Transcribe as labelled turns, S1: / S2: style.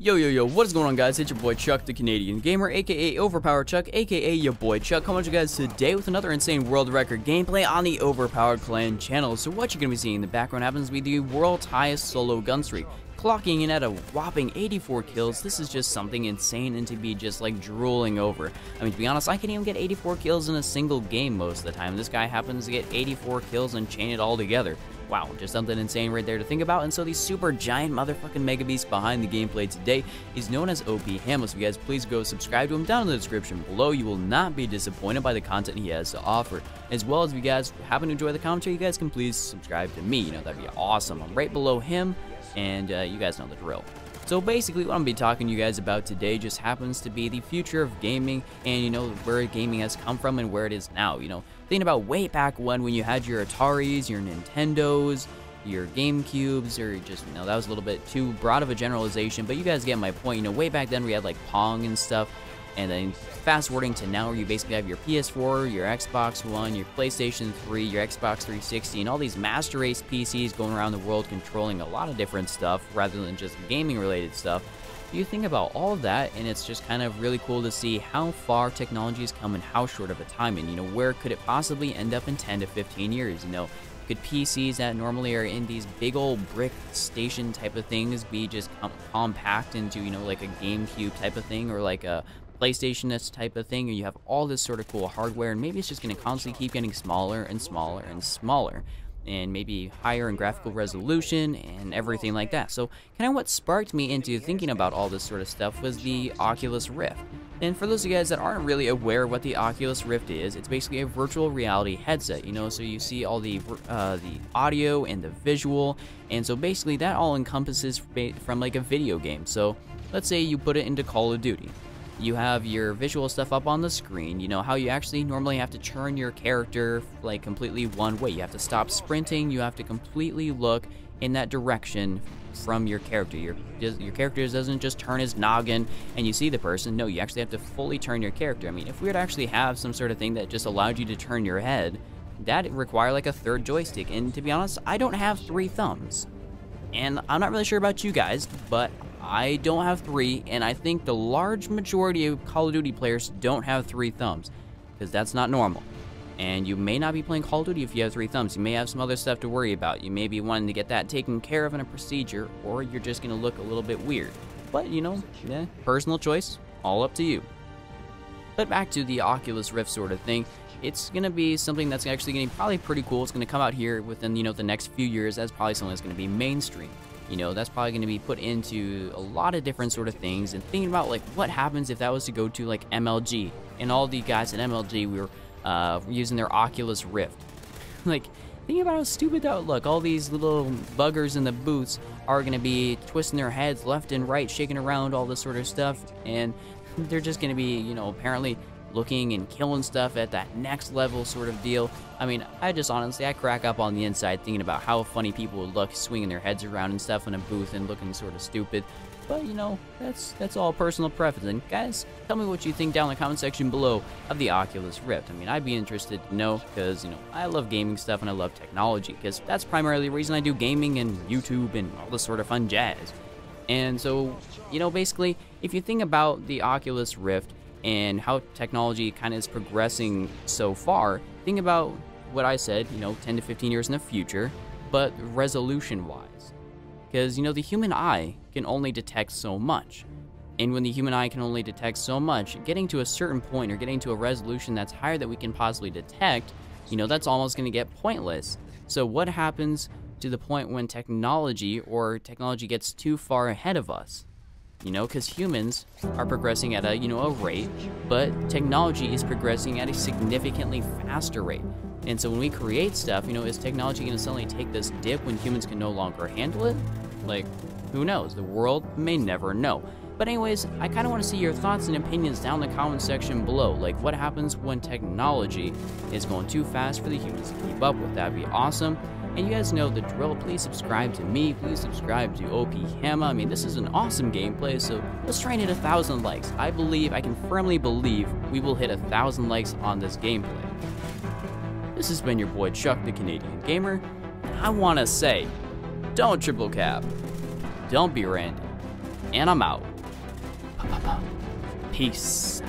S1: Yo, what is going on, guys? It's your boy Chuck, the Canadian Gamer, aka Overpowered Chuck, aka your boy Chuck, coming at you guys today with another insane world record gameplay on the Overpowered Clan channel. So what you're going to be seeing in the background happens to be the world's highest solo gun streak, clocking in at a whopping 84 kills. This is just something insane and to be just like drooling over. I mean, to be honest, I can't even get 84 kills in a single game most of the time. This guy happens to get 84 kills and chain it all together. Wow, just something insane right there to think about. And so the super giant motherfucking mega beast behind the gameplay today is known as OP Hamlet. So you guys, please go subscribe to him down in the description below. You will not be disappointed by the content he has to offer. As well as if you guys happen to enjoy the commentary, you guys can please subscribe to me. You know, that'd be awesome. I'm right below him, and you guys know the drill. So basically what I'm going to be talking to you guys about today just happens to be the future of gaming and, you know, where gaming has come from and where it is now. You know, thinking about way back when you had your Ataris, your Nintendos, your GameCubes, or just, you know, that was a little bit too broad of a generalization, but you guys get my point. You know, way back then we had like Pong and stuff, and then fast forwarding to now where you basically have your PS4, your Xbox One, your PlayStation 3, your Xbox 360, and all these master race PCs going around the world controlling a lot of different stuff rather than just gaming related stuff. You think about all of that, and it's just kind of really cool to see how far technology has come in how short of a time, and, you know, where could it possibly end up in 10 to 15 years, you know? Could PCs that normally are in these big old brick station type of things be just compact into, you know, like a GameCube type of thing, or like a PlayStation type of thing, or you have all this sort of cool hardware, and maybe it's just going to constantly keep getting smaller and smaller and smaller, and maybe higher in graphical resolution and everything like that. So kind of what sparked me into thinking about all this sort of stuff was the Oculus Rift. And for those of you guys that aren't really aware what the Oculus Rift is, it's basically a virtual reality headset, you know, so you see all the audio and the visual, and so basically that all encompasses from like a video game. So let's say you put it into Call of Duty. You have your visual stuff up on the screen, you know, how you actually normally have to turn your character like completely one way. You have to stop sprinting, you have to completely look in that direction from your character. Your character doesn't just turn his noggin and you see the person. No, you actually have to fully turn your character. I mean, if we were to actually have some sort of thing that just allowed you to turn your head, that'd require like a third joystick. And to be honest, I don't have 3 thumbs. And I'm not really sure about you guys, but I don't have 3, and I think the large majority of Call of Duty players don't have 3 thumbs, because that's not normal. And you may not be playing Call of Duty if you have 3 thumbs. You may have some other stuff to worry about. You may be wanting to get that taken care of in a procedure, or you're just going to look a little bit weird. But, you know, yeah, personal choice, all up to you. But back to the Oculus Rift sort of thing, it's going to be something that's actually going to be probably pretty cool. It's going to come out here within, you know, the next few years. That's probably something that's going to be mainstream. You know, that's probably going to be put into a lot of different sort of things, and thinking about like what happens if that was to go to like MLG, and all the guys at MLG were using their Oculus Rift. Like, thinking about how stupid that would look. All these little buggers in the booths are going to be twisting their heads left and right, shaking around, all this sort of stuff, and they're just going to be, you know, apparently looking and killing stuff at that next level sort of deal. I mean, I crack up on the inside thinking about how funny people would look swinging their heads around and stuff in a booth and looking sort of stupid. But, you know, that's all personal preference. And guys, tell me what you think down in the comment section below of the Oculus Rift. I mean, I'd be interested to know, because, you know, I love gaming stuff and I love technology, because that's primarily the reason I do gaming and YouTube and all this sort of fun jazz. And so, you know, basically, if you think about the Oculus Rift and how technology kind of is progressing so far, think about what I said, you know, 10 to 15 years in the future, but resolution-wise. Because, you know, the human eye can only detect so much. And when the human eye can only detect so much, getting to a certain point or getting to a resolution that's higher that we can possibly detect, you know, that's almost going to get pointless. So what happens to the point when technology gets too far ahead of us? You know, because humans are progressing at a, you know, a rate, but technology is progressing at a significantly faster rate. And so when we create stuff, you know, is technology going to suddenly take this dip when humans can no longer handle it? Like, who knows? The world may never know. But anyways, I kind of want to see your thoughts and opinions down in the comment section below. Like, what happens when technology is going too fast for the humans to keep up with? That'd be awesome. And you guys know the drill. Please subscribe to me. Please subscribe to OP Hamlet. I mean, this is an awesome gameplay, so let's try and hit 1,000 likes. I can firmly believe we will hit 1,000 likes on this gameplay. This has been your boy Chuck, the Canadian Gamer. I want to say, don't triple cap, don't be random, and I'm out. Peace.